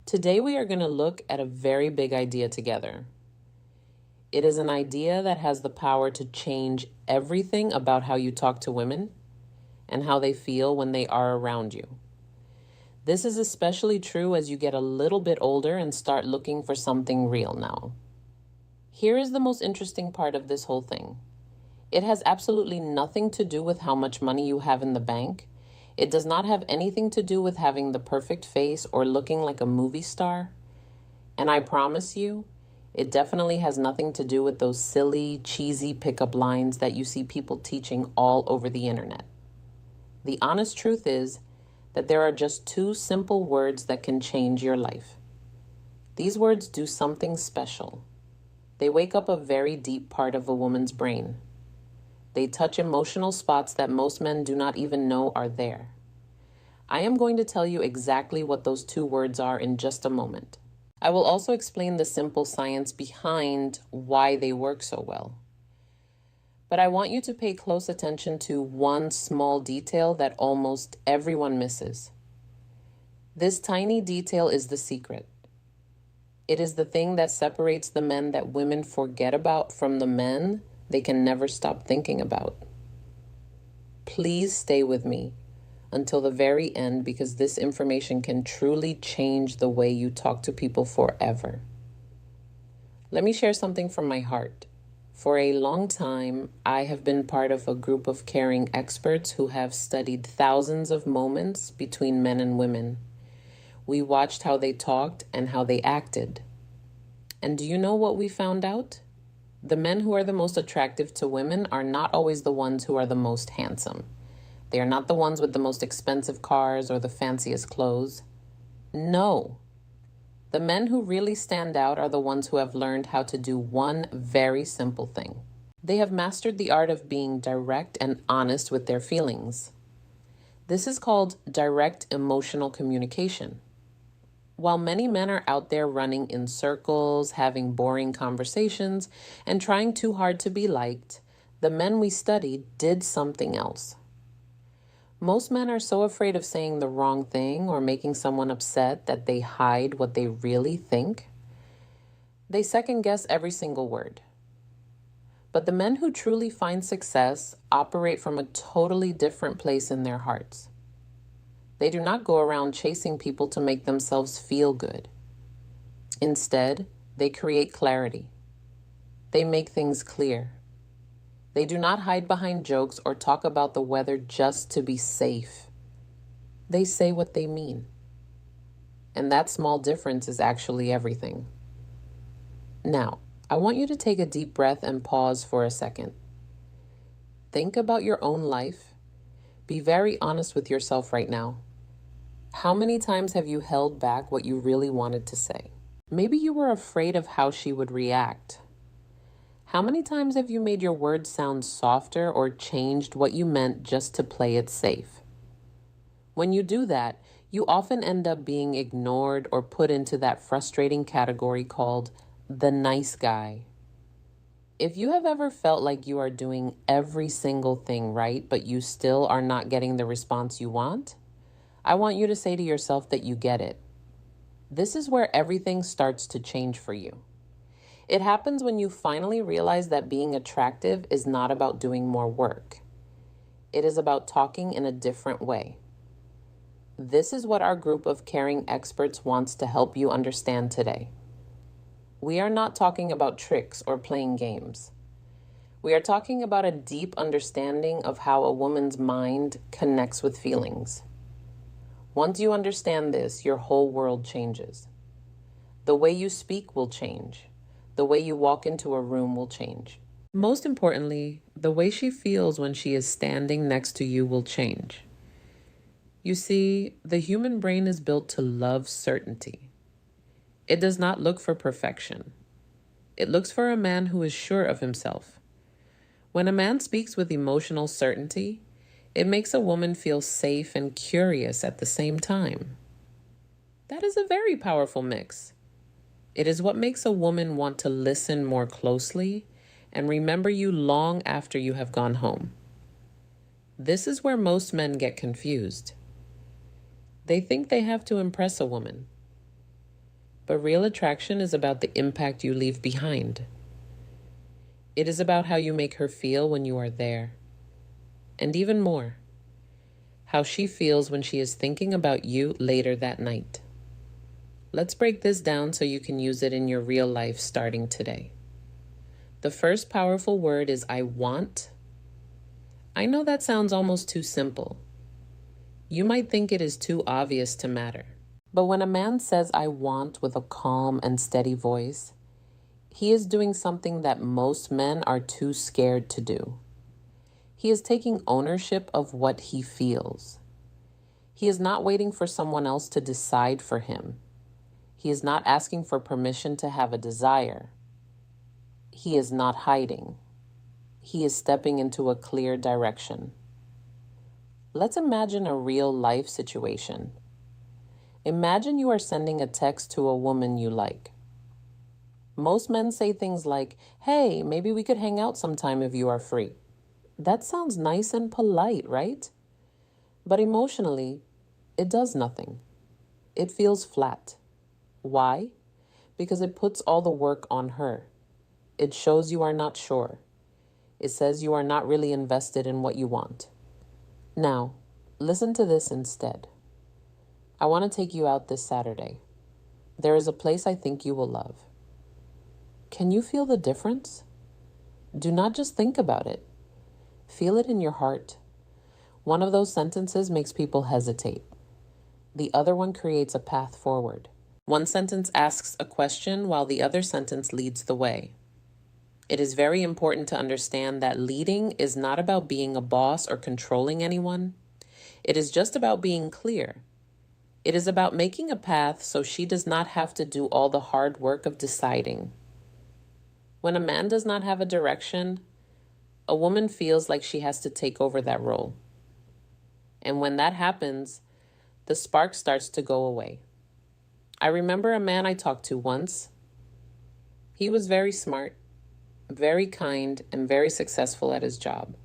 Today we are going to look at a very big idea together. It is an idea that has the power to change everything about how you talk to women and how they feel when they are around you. This is especially true as you get a little bit older and start looking for something real now. Here is the most interesting part of this whole thing. It has absolutely nothing to do with how much money you have in the bank. It does not have anything to do with having the perfect face or looking like a movie star. And I promise you, it definitely has nothing to do with those silly, cheesy pickup lines that you see people teaching all over the internet. The honest truth is that there are just two simple words that can change your life. These words do something special. They wake up a very deep part of a woman's brain. They touch emotional spots that most men do not even know are there. I am going to tell you exactly what those two words are in just a moment. I will also explain the simple science behind why they work so well. But I want you to pay close attention to one small detail that almost everyone misses. This tiny detail is the secret. It is the thing that separates the men that women forget about from the men they can never stop thinking about. Please stay with me until the very end because this information can truly change the way you talk to people forever. Let me share something from my heart. For a long time, I have been part of a group of caring experts who have studied thousands of moments between men and women. We watched how they talked and how they acted. And do you know what we found out? The men who are the most attractive to women are not always the ones who are the most handsome. They are not the ones with the most expensive cars or the fanciest clothes. No. The men who really stand out are the ones who have learned how to do one very simple thing. They have mastered the art of being direct and honest with their feelings. This is called direct emotional communication. While many men are out there running in circles, having boring conversations, and trying too hard to be liked, the men we studied did something else. Most men are so afraid of saying the wrong thing or making someone upset that they hide what they really think. They second guess every single word. But the men who truly find success operate from a totally different place in their hearts. They do not go around chasing people to make themselves feel good. Instead, they create clarity. They make things clear. They do not hide behind jokes or talk about the weather just to be safe. They say what they mean. And that small difference is actually everything. Now, I want you to take a deep breath and pause for a second. Think about your own life. Be very honest with yourself right now. How many times have you held back what you really wanted to say? Maybe you were afraid of how she would react. How many times have you made your words sound softer or changed what you meant just to play it safe? When you do that, you often end up being ignored or put into that frustrating category called the nice guy. If you have ever felt like you are doing every single thing right, but you still are not getting the response you want, I want you to say to yourself that you get it. This is where everything starts to change for you. It happens when you finally realize that being attractive is not about doing more work. It is about talking in a different way. This is what our group of caring experts wants to help you understand today. We are not talking about tricks or playing games. We are talking about a deep understanding of how a woman's mind connects with feelings. Once you understand this, your whole world changes. The way you speak will change. The way you walk into a room will change. Most importantly, the way she feels when she is standing next to you will change. You see, the human brain is built to love certainty. It does not look for perfection. It looks for a man who is sure of himself. When a man speaks with emotional certainty, it makes a woman feel safe and curious at the same time. That is a very powerful mix. It is what makes a woman want to listen more closely and remember you long after you have gone home. This is where most men get confused. They think they have to impress a woman. But real attraction is about the impact you leave behind. It is about how you make her feel when you are there. And even more, how she feels when she is thinking about you later that night. Let's break this down so you can use it in your real life starting today. The first powerful word is I want. I know that sounds almost too simple. You might think it is too obvious to matter. But when a man says I want with a calm and steady voice, he is doing something that most men are too scared to do. He is taking ownership of what he feels. He is not waiting for someone else to decide for him. He is not asking for permission to have a desire. He is not hiding. He is stepping into a clear direction. Let's imagine a real life situation. Imagine you are sending a text to a woman you like. Most men say things like, hey, maybe we could hang out sometime if you are free. That sounds nice and polite, right? But emotionally, it does nothing. It feels flat. Why? Because it puts all the work on her. It shows you are not sure. It says you are not really invested in what you want. Now, listen to this instead. I want to take you out this Saturday. There is a place I think you will love. Can you feel the difference? Do not just think about it. Feel it in your heart. One of those sentences makes people hesitate. The other one creates a path forward. One sentence asks a question while the other sentence leads the way. It is very important to understand that leading is not about being a boss or controlling anyone. It is just about being clear. It is about making a path so she does not have to do all the hard work of deciding. When a man does not have a direction, a woman feels like she has to take over that role. And when that happens, the spark starts to go away. I remember a man I talked to once. He was very smart, very kind, and very successful at his job.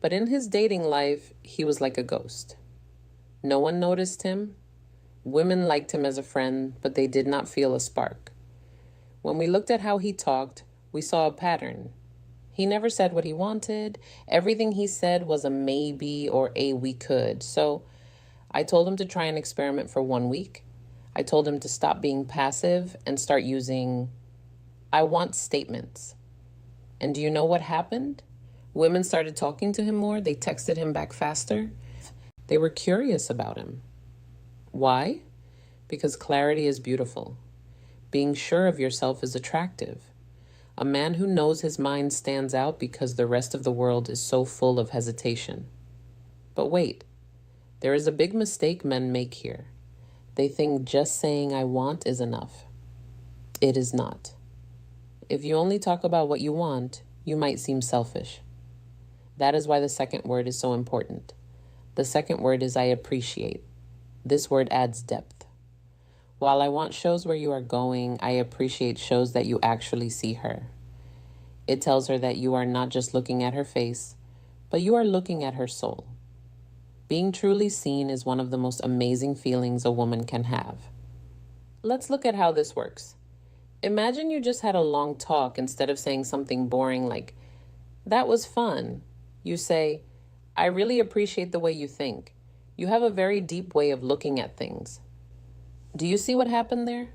But in his dating life, he was like a ghost. No one noticed him. Women liked him as a friend, but they did not feel a spark. When we looked at how he talked, we saw a pattern. He never said what he wanted. Everything he said was a maybe or a we could. So I told him to try an experiment for 1 week. I told him to stop being passive and start using I want statements. And do you know what happened? Women started talking to him more. They texted him back faster. They were curious about him. Why? Because clarity is beautiful. Being sure of yourself is attractive. A man who knows his mind stands out because the rest of the world is so full of hesitation. But wait, there is a big mistake men make here. They think just saying I want is enough. It is not. If you only talk about what you want, you might seem selfish. That is why the second word is so important. The second word is I appreciate. This word adds depth. While I want shows where you are going, I appreciate shows that you actually see her. It tells her that you are not just looking at her face, but you are looking at her soul. Being truly seen is one of the most amazing feelings a woman can have. Let's look at how this works. Imagine you just had a long talk. Instead of saying something boring like, that was fun, you say, I really appreciate the way you think. You have a very deep way of looking at things. Do you see what happened there?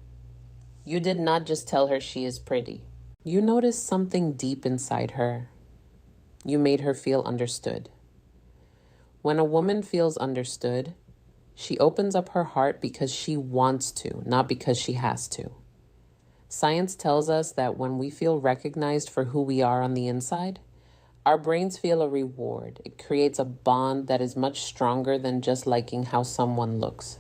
You did not just tell her she is pretty. You noticed something deep inside her. You made her feel understood. When a woman feels understood, she opens up her heart because she wants to, not because she has to. Science tells us that when we feel recognized for who we are on the inside, our brains feel a reward. It creates a bond that is much stronger than just liking how someone looks.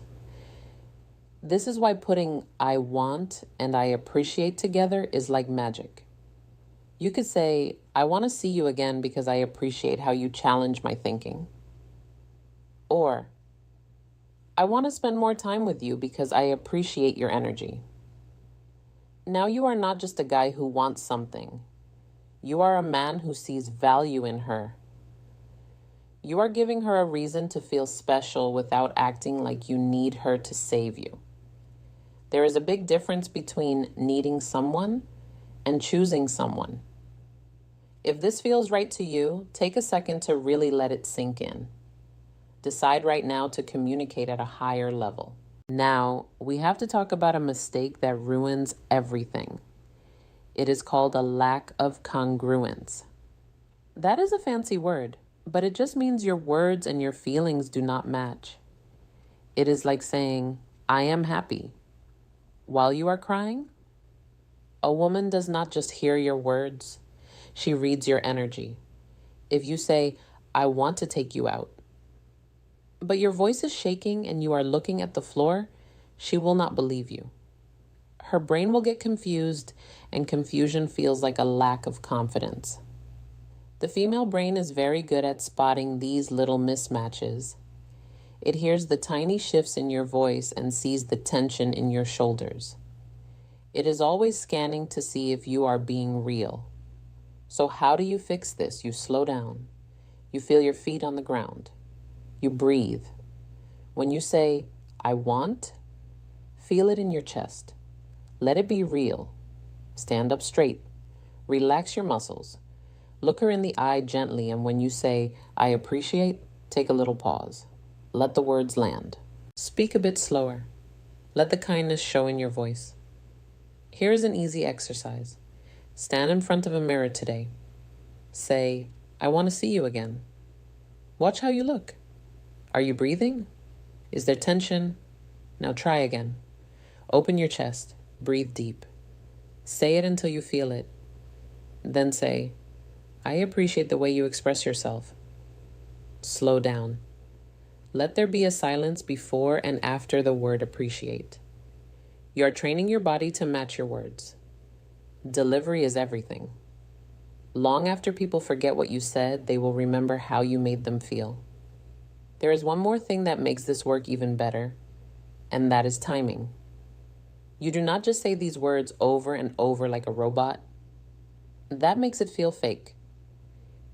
This is why putting I want and I appreciate together is like magic. You could say, I want to see you again because I appreciate how you challenge my thinking. Or, I want to spend more time with you because I appreciate your energy. Now you are not just a guy who wants something. You are a man who sees value in her. You are giving her a reason to feel special without acting like you need her to save you. There is a big difference between needing someone and choosing someone. If this feels right to you, take a second to really let it sink in. Decide right now to communicate at a higher level. Now, we have to talk about a mistake that ruins everything. It is called a lack of congruence. That is a fancy word, but it just means your words and your feelings do not match. It is like saying, I am happy, while you are crying. A woman does not just hear your words, she reads your energy. If you say, I want to take you out, but your voice is shaking and you are looking at the floor, she will not believe you. Her brain will get confused, and confusion feels like a lack of confidence. The female brain is very good at spotting these little mismatches. It hears the tiny shifts in your voice and sees the tension in your shoulders. It is always scanning to see if you are being real. So how do you fix this? You slow down. You feel your feet on the ground. You breathe. When you say, I want, feel it in your chest. Let it be real. Stand up straight. Relax your muscles. Look her in the eye gently, and when you say, I appreciate, take a little pause. Let the words land. Speak a bit slower. Let the kindness show in your voice. Here is an easy exercise. Stand in front of a mirror today. Say, I want to see you again. Watch how you look. Are you breathing? Is there tension? Now try again. Open your chest. Breathe deep. Say it until you feel it. Then say, I appreciate the way you express yourself. Slow down. Let there be a silence before and after the word appreciate. You are training your body to match your words. Delivery is everything. Long after people forget what you said, they will remember how you made them feel. There is one more thing that makes this work even better, and that is timing. You do not just say these words over and over like a robot. That makes it feel fake.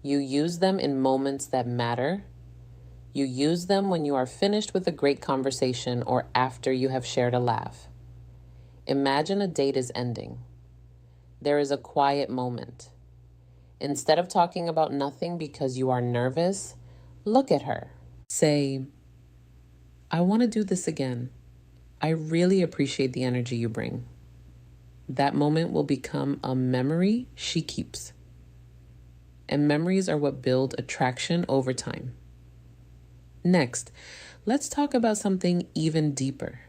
You use them in moments that matter. You use them when you are finished with a great conversation or after you have shared a laugh. Imagine a date is ending. There is a quiet moment. Instead of talking about nothing because you are nervous, look at her. Say, I want to do this again. I really appreciate the energy you bring. That moment will become a memory she keeps. And memories are what build attraction over time. Next, let's talk about something even deeper.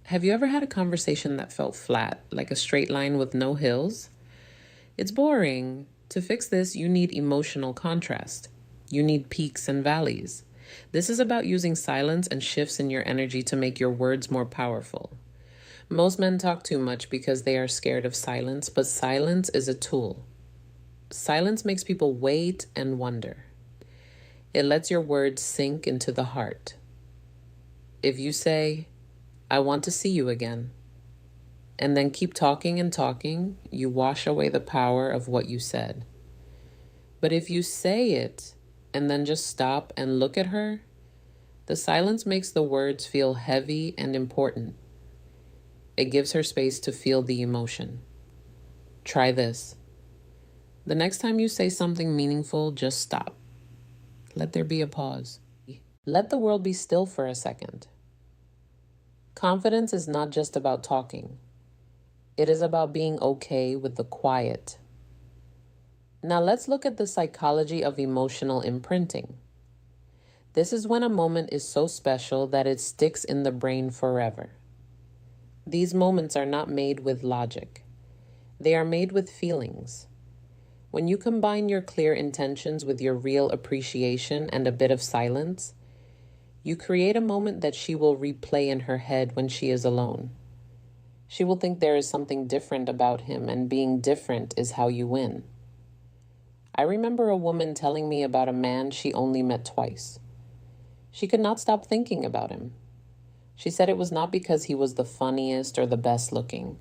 Have you ever had a conversation that felt flat, like a straight line with no hills? It's boring. To fix this, you need emotional contrast. You need peaks and valleys. This is about using silence and shifts in your energy to make your words more powerful. Most men talk too much because they are scared of silence, but silence is a tool. Silence makes people wait and wonder. It lets your words sink into the heart. If you say, I want to see you again, and then keep talking and talking, you wash away the power of what you said. But if you say it and then just stop and look at her, the silence makes the words feel heavy and important. It gives her space to feel the emotion. Try this. The next time you say something meaningful, just stop. Let there be a pause. Let the world be still for a second. Confidence is not just about talking. It is about being okay with the quiet. Now let's look at the psychology of emotional imprinting. This is when a moment is so special that it sticks in the brain forever. These moments are not made with logic. They are made with feelings. When you combine your clear intentions with your real appreciation and a bit of silence, you create a moment that she will replay in her head when she is alone. She will think there is something different about him, and being different is how you win. I remember a woman telling me about a man she only met twice. She could not stop thinking about him. She said it was not because he was the funniest or the best looking.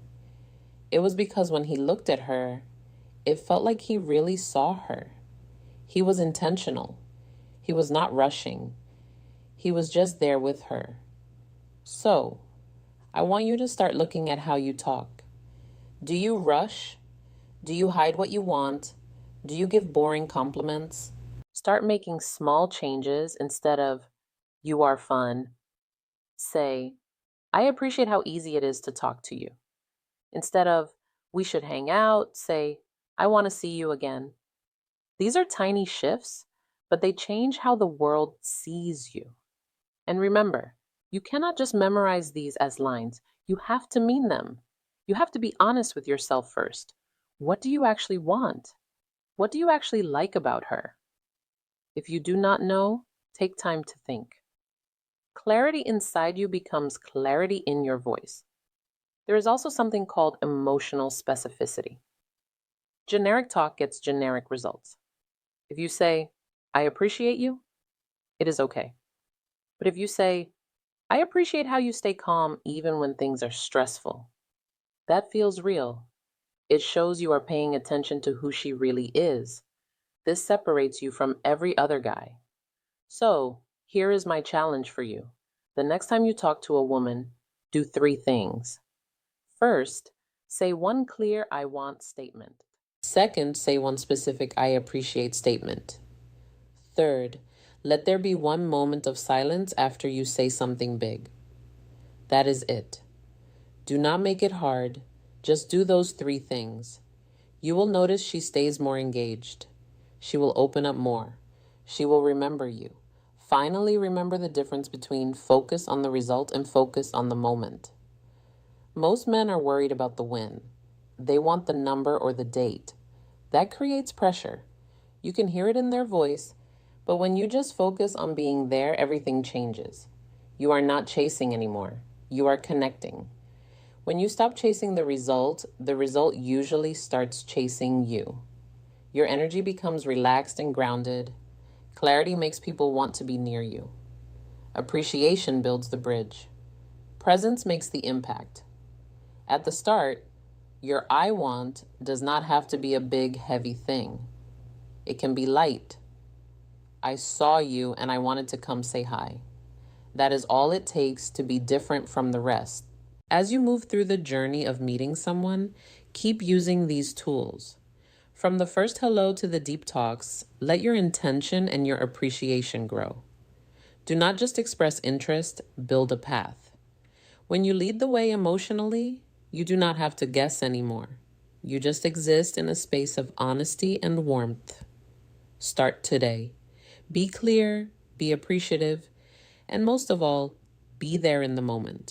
It was because when he looked at her, it felt like he really saw her. He was intentional. He was not rushing. He was just there with her. So, I want you to start looking at how you talk. Do you rush? Do you hide what you want? Do you give boring compliments? Start making small changes instead of, you are fun. Say, I appreciate how easy it is to talk to you. Instead of, we should hang out, say, I want to see you again. These are tiny shifts, but they change how the world sees you. And remember, you cannot just memorize these as lines. You have to mean them. You have to be honest with yourself first. What do you actually want? What do you actually like about her? If you do not know, take time to think. Clarity inside you becomes clarity in your voice. There is also something called emotional specificity. Generic talk gets generic results. If you say, I appreciate you, it is okay. But if you say, I appreciate how you stay calm even when things are stressful, that feels real. It shows you are paying attention to who she really is. This separates you from every other guy. So, here is my challenge for you. The next time you talk to a woman, do 3 things. First, say one clear I want statement. Second, say one specific I appreciate statement. Third, let there be one moment of silence after you say something big. That is it. Do not make it hard. Just do those 3 things. You will notice she stays more engaged. She will open up more. She will remember you. Finally, remember the difference between focus on the result and focus on the moment. Most men are worried about the win. They want the number or the date. That creates pressure. You can hear it in their voice, but when you just focus on being there, everything changes. You are not chasing anymore. You are connecting. When you stop chasing the result usually starts chasing you. Your energy becomes relaxed and grounded. Clarity makes people want to be near you. Appreciation builds the bridge. Presence makes the impact. At the start, your I want does not have to be a big, heavy thing. It can be light. I saw you and I wanted to come say hi. That is all it takes to be different from the rest. As you move through the journey of meeting someone, keep using these tools. From the first hello to the deep talks, let your intention and your appreciation grow. Do not just express interest, build a path. When you lead the way emotionally, you do not have to guess anymore. You just exist in a space of honesty and warmth. Start today. Be clear, be appreciative, and most of all, be there in the moment.